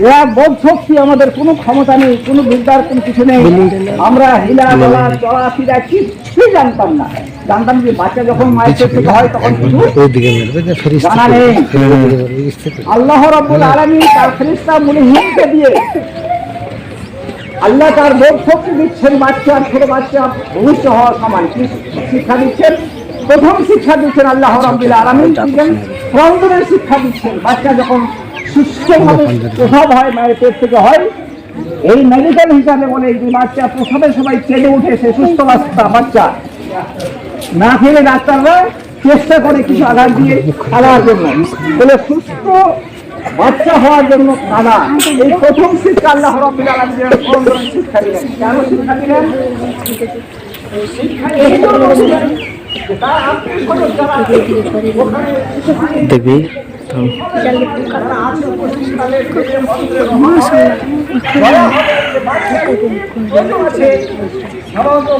এরা বোধ শক্তি আমাদের কোনো ক্ষমতা নেই, কোনো বিদ্যার কোনো কিছু নেই। আমরা হিলা বলা চলাফেরা কিছুই জানতাম না। জানতাম যে বাচ্চা যখন মায়ের পেট থেকে হয় তখন কিছু জানা নেই। আল্লাহ রাব্বুল আলামিন তার ফেরেশতা মুনিহিনকে দিয়ে আল্লাহ তার বোধ শক্তি দিচ্ছেন। বাচ্চা ছোট বাচ্চা ভবিষ্যৎ হওয়ার সময় কি শিক্ষা দিচ্ছেন? প্রথম শিক্ষা দিচ্ছেন আল্লাহ রাব্বুল আলামিন দিচ্ছেন, প্রথমের শিক্ষা দিচ্ছেন। বাচ্চা যখন সুস্থভাবে প্রসব হয়, মায়ের পেট থেকে হয়, এই মেডিকেল হিসাবে বলে যে বাচ্চা প্রসবের সময় কেঁদে উঠে, সে সুস্থ বাচ্চা না খেলে ডাক্তাররা চেষ্টা করে কিছু আঘাত দিয়ে খাওয়ার জন্য, বলে সুস্থ বাচ্চা হওয়ার জন্য কানা। এই প্রথম শিক্ষা আল্লাহ রাব্বুল আলামিন শিক্ষা দিলেন। কেন শিক্ষা দিলেন? শিক্ষা এই জন্য দিলেন যে তার আত্মীয়-স্বজন যারা দেখবি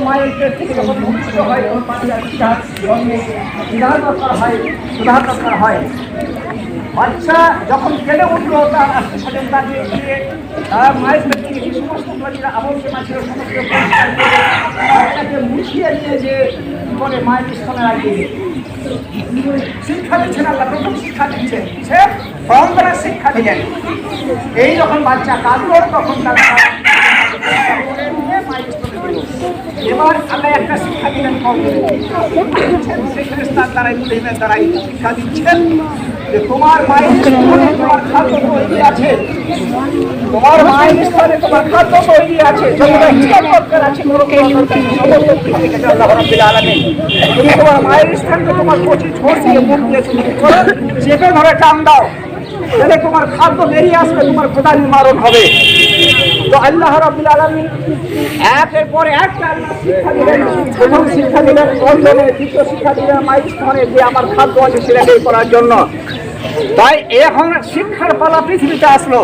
মায়ের পেট থেকে যখন মুক্ত হয় তখন বাচ্চা হয়। বাচ্চা যখন কেঁদে উঠলো, তার আত্মীয়-স্বজন তাকে দিয়ে তার মায়ের পেট থেকে যে সমস্ত আবর্জনা ছিল সমস্ত বাচ্চাকে মুছিয়ে নিয়ে যে করে মায়ের স্তনে লাগিয়ে শিক্ষা দিচ্ছেন আল্লাহ। প্রথম শিক্ষা দিচ্ছেন, সে পরম্পরার শিক্ষা দিলেন। এই যখন বাচ্চা কাঁদল তখন তার এবার আল্লাহ একটা শিক্ষা দিলেন, দ্বারাই শিক্ষা দিচ্ছেন যে তোমার মায়ের স্তনে তোমার খাদ্য তৈরি আছে, তোমার মায়ের স্তনে তোমার খাদ্য তৈরি আছে, তুমি তোমার মায়ের স্থানকে তোমার কচি ছোট দিয়ে মুখ দিয়ে চেপে ধরে টান দাও, তাহলে তোমার খাদ্য বেরিয়ে আসবে, তোমার খোদা নিবারণ হবে। তো আল্লাহ রাব্বুল আলামিন একের পর একটা শিক্ষা দিলেন। প্রথম শিক্ষা দিলেন বন্ধনে, দ্বিতীয় শিক্ষা দিলেন মায়ের স্তনে যে আমার খাদ্য আছে সেটা বের করার জন্য। তাই এখন শিক্ষার পালা পৃথিবীতে আসলো।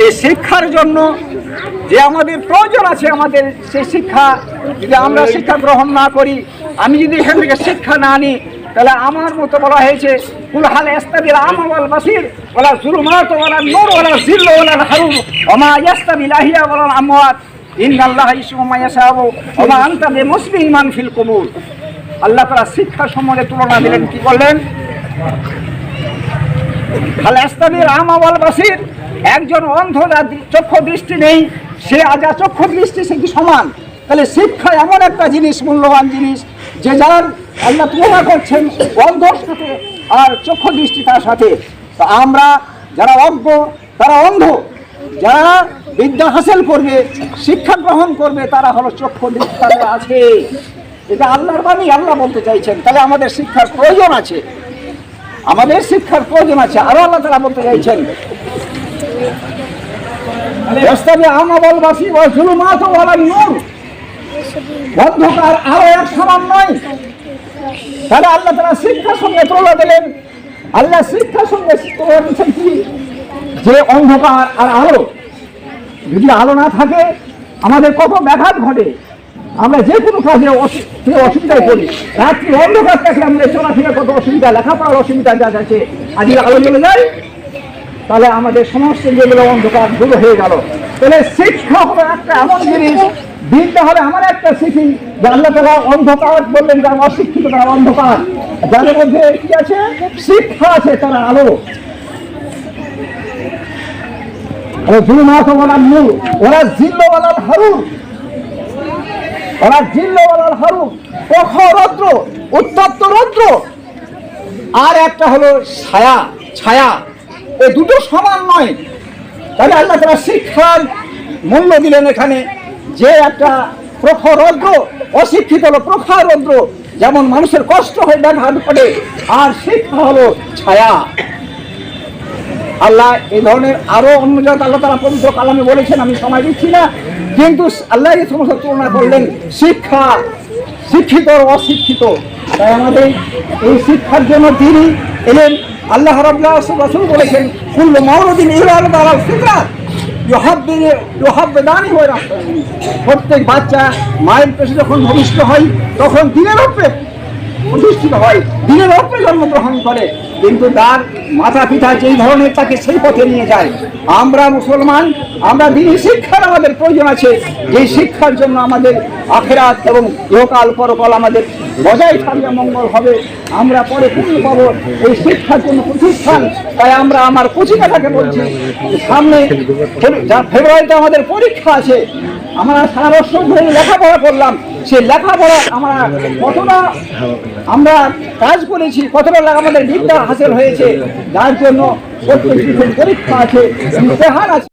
এই শিক্ষার জন্য যে আমাদের প্রয়োজন আছে, আমাদের সেই শিক্ষা যদি আমরা শিক্ষা গ্রহণ না করি, আমি যদি এখান থেকে শিক্ষা না নিই, তাহলে আমার মতো বলা হয়েছে কুল হাল ইস্তাবিল আমা ওয়াল বাসির ওয়ালা যুলুমাত ওয়ালা নূর ওয়ালা যিল্লু ওয়ালা হারুর ওমা ইস্তাবিল আহিয়া ওয়ালা আমওয়াত ইন্নাল্লাহা ইয়াশফু মা ইয়াশাউ ওমা আনতা বিমুসলিমান ফিল কুবুর। আল্লাহ তাআলা শিক্ষা সম্বন্ধে তুলনা দিলেন, কি বললেন? হাল ইস্তাবিল আমা ওয়াল বাসির, একজন অন্ধ যার চক্ষু দৃষ্টি নেই, সে আজা চক্ষু দৃষ্টি সে কি সমান? তাহলে শিক্ষা এমন একটা জিনিস, মূল্যবান জিনিস, যে যার আল্লাহ তুলনা করছেন অন্ধর সাথে আর চক্ষু দৃষ্টি তার সাথে। তো আমরা যারা অজ্ঞ, তারা অন্ধ, যারা বিদ্যা হাসিল করবে, শিক্ষা গ্রহণ করবে, তারা হলো চক্ষু দৃষ্টি তাদের আছে। এটা আল্লাহর বাণী, আল্লাহ বলতে চাইছেন। তাহলে আমাদের শিক্ষার প্রয়োজন আছে, আমাদের শিক্ষার প্রয়োজন আছে। আরো আল্লাহ তাআলা বলতে চাইছেন অন্ধকার আরো এক সমান নয়। তাহলে আল্লাহ তাআলা শিক্ষার সঙ্গে তুলনা দিলেন। আল্লাহ শিক্ষার সঙ্গে তুলনা দিচ্ছেন কি, যে অন্ধকার আর আলো, যদি আলো না থাকে আমাদের কত ব্যাঘাত ঘটে, আমরা যে কোনো কাজে অসুবিধায় পড়ি। রাত্রি অন্ধকার থাকলে আমাদের চলাফেরা কত অসুবিধা, লেখাপড়ার অসুবিধা যা আছে, আজ আলো চলে যায়, তাহলে আমাদের সমস্ত যেগুলো অন্ধকার দূর হয়ে গেল। তাহলে শিক্ষা হবে একটা এমন জিনিস, দিনটা হলে আমার একটা শিখি যে আল্লাহ তাআলা অন্ধকার বললেন, যারা অশিক্ষিত তারা অন্ধকার, যাদের মধ্যে কি আছে? শিক্ষা আছে, তারা আলো। ওরা জিল্ল ওয়ালাল হারুর, ওরা জিল্ল ওয়ালাল হারুর, প্রখর রৌদ্র, উত্তপ্ত রৌদ্র, আর একটা হলো ছায়া, ছায়া। এই দুটো সমান নয়। তাহলে আল্লাহ তাআলা শিক্ষার মূল্য দিলেন এখানে, যে একটা প্রখর রৌদ্র, অশিক্ষিত হলো প্রখর রৌদ্র, যেমন মানুষের কষ্ট হয়ে ব্যাঘাত ঘটে, আর শিক্ষা হলো ছায়া। আল্লাহ এই ধরনের আরো অন্য জায়গায় আল্লাহ তাআলা পবিত্র কালামে বলেছেন, আমি সময় দিচ্ছি না, কিন্তু আল্লাহ এই সমস্ত তুলনা করলেন শিক্ষা, শিক্ষিত ও অশিক্ষিত। তাই আমাদের এই শিক্ষার জন্য তিনি এলেন। আল্লাহ রাব্বুল রাসূল বলেছেন, কুল্লু মাওলুদিন ইউলাদু আলাল ফিতরা ইউহাব্বিদানি ওয়া রাহমানি। প্রত্যেক বাচ্চা মায়ের পেটে যখন ভূমিষ্ঠ হয় তখন দিনের উপরে প্রতিষ্ঠিত হয়, দিনের ওপরে জন্মগ্রহণ করে, কিন্তু তার মাতা পিতা যেই ধরনের তাকে সেই পথে নিয়ে যায়। আমরা মুসলমান, আমরা দিনের শিক্ষার আমাদের প্রয়োজন আছে, যেই শিক্ষার জন্য আমাদের আখেরাত এবং ইহকাল পরকাল আমাদের বজায় থাকবে, মঙ্গল হবে, আমরা পরে পূর্ণ পাবো। এই শিক্ষার জন্য প্রতিষ্ঠান, তাই আমরা আমার কচিকাটাকে বলছি, সামনে ফেব্রুয়ারিতে আমাদের পরীক্ষা আছে। আমরা সারা বছর ধরে লেখাপড়া করলাম, সে লেখাপড়া আমরা কতটা আমরা কাজ করেছি, কতটা আমাদের বিদ্যা হাসিল হয়েছে, যার জন্য প্রত্যেক পরীক্ষা আছে, ইমতিহান আছে।